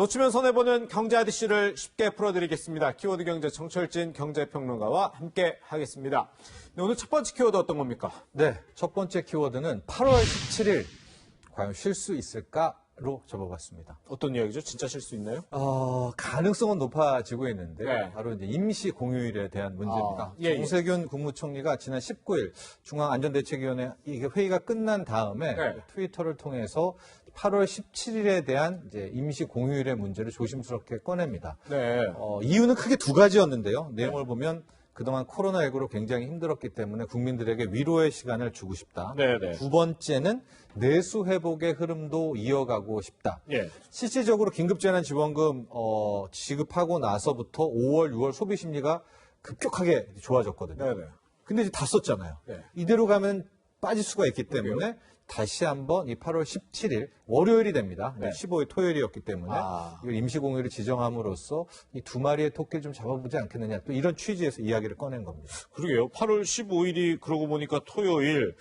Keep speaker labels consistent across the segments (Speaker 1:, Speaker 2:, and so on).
Speaker 1: 놓치면 손해보는 경제 아저씨를 쉽게 풀어드리겠습니다. 키워드 경제 정철진 경제평론가와 함께 하겠습니다. 네, 오늘 첫 번째 키워드 어떤 겁니까?
Speaker 2: 네, 첫 번째 키워드는 8월 17일 과연 쉴 수 있을까로 접어봤습니다.
Speaker 1: 어떤 이야기죠? 진짜 쉴 수 있나요?
Speaker 2: 가능성은 높아지고 있는데
Speaker 1: 네.
Speaker 2: 바로 이제 임시 공휴일에 대한 문제입니다.
Speaker 1: 예.
Speaker 2: 정세균 국무총리가 지난 19일 중앙안전대책위원회 이게 회의가 끝난 다음에
Speaker 1: 네.
Speaker 2: 트위터를 통해서 8월 17일에 대한 이제 임시 공휴일의 문제를 조심스럽게 꺼냅니다.
Speaker 1: 네.
Speaker 2: 이유는 크게 두 가지였는데요. 내용을 보면 그동안 코로나19로 굉장히 힘들었기 때문에 국민들에게 위로의 시간을 주고 싶다.
Speaker 1: 네네.
Speaker 2: 두 번째는 내수 회복의 흐름도 이어가고 싶다.
Speaker 1: 예.
Speaker 2: 실질적으로 긴급재난지원금 지급하고 나서부터 5월, 6월 소비 심리가 급격하게 좋아졌거든요.
Speaker 1: 네네.
Speaker 2: 근데 이제 다 썼잖아요.
Speaker 1: 네.
Speaker 2: 이대로 가면 빠질 수가 있기 때문에
Speaker 1: 그러게요.
Speaker 2: 다시 한번 이 8월 17일 월요일이 됩니다.
Speaker 1: 네.
Speaker 2: 15일 토요일이었기 때문에 이걸 임시공휴일을 지정함으로써 이 두 마리의 토끼를 좀 잡아보지 않겠느냐. 또 이런 취지에서 이야기를 꺼낸 겁니다.
Speaker 1: 그러게요. 8월 15일이 그러고 보니까 토요일.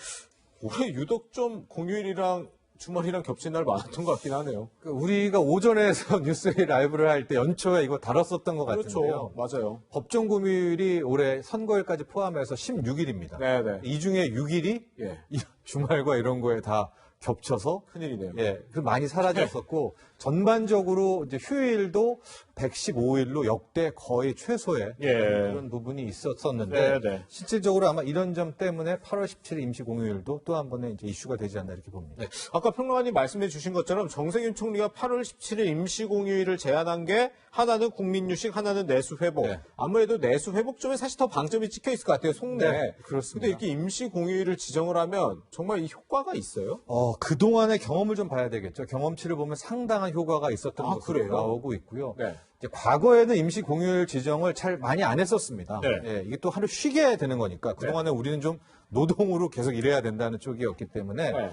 Speaker 1: 올해 유독 좀 공휴일이랑 주말이랑 겹친 날 많았던 것 같긴 하네요.
Speaker 2: 우리가 오전에서 뉴스웨이 라이브를 할 때 연초에 이거 다뤘었던 것 같은데요.
Speaker 1: 그렇죠. 맞아요.
Speaker 2: 법정 공휴일이 올해 선거일까지 포함해서 16일입니다.
Speaker 1: 네네.
Speaker 2: 이 중에 6일이
Speaker 1: 예.
Speaker 2: 주말과 이런 거에 다 겹쳐서
Speaker 1: 큰일이네요.
Speaker 2: 그 많이 사라졌었고 전반적으로 이제 휴일도 115일로 역대 거의 최소의
Speaker 1: 예.
Speaker 2: 그런 부분이 있었었는데
Speaker 1: 네.
Speaker 2: 실질적으로 아마 이런 점 때문에 8월 17일 임시 공휴일도 또 한 번의 이제 이슈가 되지 않나 이렇게 봅니다.
Speaker 1: 네. 아까 평론가님 말씀해 주신 것처럼 정세균 총리가 8월 17일 임시공휴일을 제안한 게 하나는 국민유식, 하나는 내수회복.
Speaker 2: 네.
Speaker 1: 아무래도 내수회복 쪽에 사실 더 방점이 찍혀 있을 것 같아요, 속내.
Speaker 2: 네, 그렇습니다.
Speaker 1: 근데 이렇게 임시공휴일을 지정을 하면 정말 이 효과가 있어요?
Speaker 2: 그동안의 경험을 좀 봐야 되겠죠. 경험치를 보면 상당한 효과가 있었던 것으로
Speaker 1: 그래요?
Speaker 2: 나오고 있고요.
Speaker 1: 네.
Speaker 2: 이제 과거에는 임시 공휴일 지정을 잘 많이 안 했었습니다.
Speaker 1: 네.
Speaker 2: 이게 또 하루 쉬게 되는 거니까 그동안에 우리는 좀 노동으로 계속 일해야 된다는 쪽이었기 때문에
Speaker 1: 네.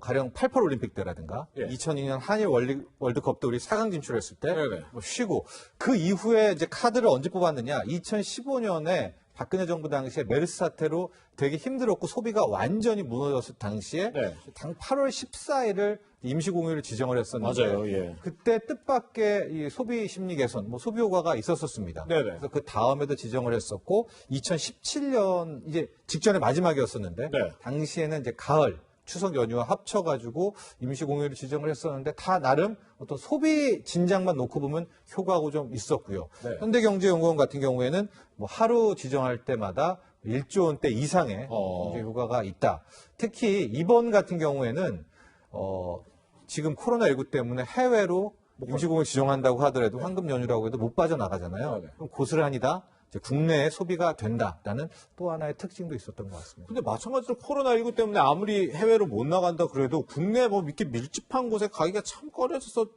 Speaker 2: 가령 88 올림픽 때라든가
Speaker 1: 예.
Speaker 2: 2002년 한일 월드컵도 우리 4강 진출했을 때
Speaker 1: 네네.
Speaker 2: 쉬고 그 이후에 이제 카드를 언제 뽑았느냐? 2015년에 박근혜 정부 당시에 메르스 사태로 되게 힘들었고 소비가 완전히 무너졌을 당시에
Speaker 1: 네.
Speaker 2: 당 8월 14일을 임시공휴일을 지정을 했었는데
Speaker 1: 맞아요, 예.
Speaker 2: 그때 뜻밖의 이 소비 심리 개선, 소비 효과가 있었었습니다.
Speaker 1: 네네.
Speaker 2: 그래서 그 다음에도 지정을 했었고 2017년 이제 직전에 마지막이었었는데
Speaker 1: 네.
Speaker 2: 당시에는 이제 가을 추석 연휴와 합쳐가지고 임시공휴일을 지정을 했었는데 다 나름 어떤 소비 진작만 놓고 보면 효과가 좀 있었고요.
Speaker 1: 네.
Speaker 2: 현대경제연구원 같은 경우에는 하루 지정할 때마다 1조 원대 이상의 경제 효과가 있다. 특히 이번 같은 경우에는 지금 코로나19 때문에 해외로 임시공휴일 지정한다고 하더라도 황금 연휴라고 해도 못 빠져나가잖아요.
Speaker 1: 네.
Speaker 2: 그럼 고스란히다. 이제 국내에 소비가 된다라는 또 하나의 특징도 있었던 것 같습니다.
Speaker 1: 근데 마찬가지로 코로나19 때문에 아무리 해외로 못 나간다 그래도 국내 이렇게 밀집한 곳에 가기가 참 꺼려져서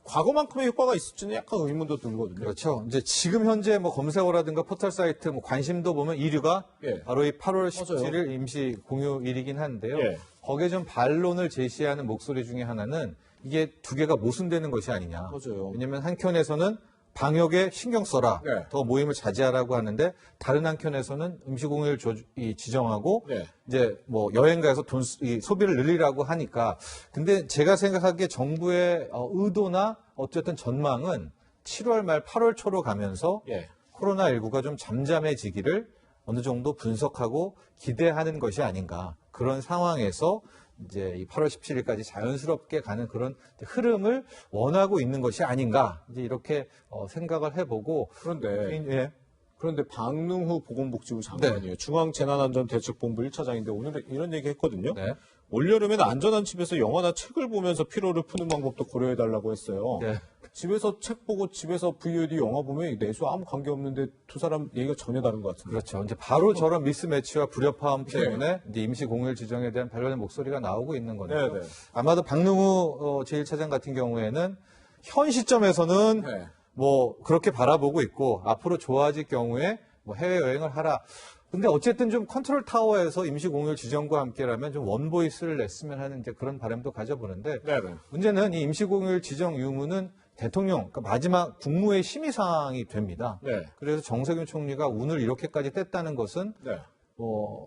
Speaker 1: 과거만큼의 효과가 있을지는 약간 의문도 들거든요.
Speaker 2: 그렇죠. 이제 지금 현재 검색어라든가 포털 사이트 관심도 보면 1위가
Speaker 1: 예.
Speaker 2: 바로 이 8월
Speaker 1: 맞아요.
Speaker 2: 17일 임시 공휴일이긴 한데요.
Speaker 1: 예.
Speaker 2: 거기에 좀 반론을 제시하는 목소리 중에 하나는 이게 두 개가 모순되는 것이 아니냐.
Speaker 1: 맞아요.
Speaker 2: 왜냐하면 한켠에서는 방역에 신경 써라.
Speaker 1: 네.
Speaker 2: 더 모임을 자제하라고 하는데 다른 한켠에서는 임시공휴일 지정하고
Speaker 1: 네.
Speaker 2: 이제 여행 가서 소비를 늘리라고 하니까 근데 제가 생각하기에 정부의 의도나 어쨌든 전망은 7월 말 8월 초로 가면서
Speaker 1: 예.
Speaker 2: 코로나19가 좀 잠잠해지기를 어느 정도 분석하고 기대하는 것이 아닌가. 그런 상황에서 이제 이 8월 17일까지 자연스럽게 가는 그런 흐름을 원하고 있는 것이 아닌가. 이제 이렇게 생각을 해보고.
Speaker 1: 그런데 박능후 보건복지부 장관이에요.
Speaker 2: 네.
Speaker 1: 중앙재난안전대책본부 1차장인데 오늘 이런 얘기 했거든요.
Speaker 2: 네.
Speaker 1: 올여름에는 안전한 집에서 영화나 책을 보면서 피로를 푸는 방법도 고려해달라고 했어요.
Speaker 2: 네.
Speaker 1: 집에서 책 보고 집에서 VOD 영화 보면 내수 아무 관계없는데 두 사람 얘기가 전혀 다른 것 같은데.
Speaker 2: 그렇죠. 이제 바로 저런 미스매치와 불협화음
Speaker 1: 네.
Speaker 2: 때문에 이제 임시 공휴일 지정에 대한 반론의 목소리가 나오고 있는 건데요.
Speaker 1: 네, 네.
Speaker 2: 아마도 박능후 제1차장 같은 경우에는 현 시점에서는
Speaker 1: 네.
Speaker 2: 그렇게 바라보고 있고 앞으로 좋아질 경우에 해외여행을 하라. 근데 어쨌든 좀 컨트롤 타워에서 임시 공휴일 지정과 함께라면 좀 원보이스를 냈으면 하는 이제 그런 바람도 가져보는데
Speaker 1: 네네.
Speaker 2: 문제는 이 임시 공휴일 지정 유무는 대통령, 그러니까 마지막 국무회의 심의 사항이 됩니다.
Speaker 1: 네.
Speaker 2: 그래서 정세균 총리가 운을 이렇게까지 뗐다는 것은
Speaker 1: 네.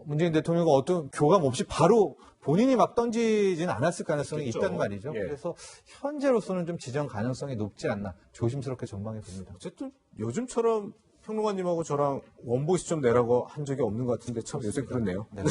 Speaker 2: 문재인 대통령과 어떤 교감 없이 바로 본인이 막 던지진 않았을 가능성이
Speaker 1: 있겠죠.
Speaker 2: 있단 말이죠.
Speaker 1: 예.
Speaker 2: 그래서 현재로서는 좀 지정 가능성이 높지 않나 조심스럽게 전망해 봅니다.
Speaker 1: 어쨌든 요즘처럼 평론가님하고 저랑 원보이스 좀 내라고 한 적이 없는 것 같은데 참 요새 그렇네요.
Speaker 2: 네.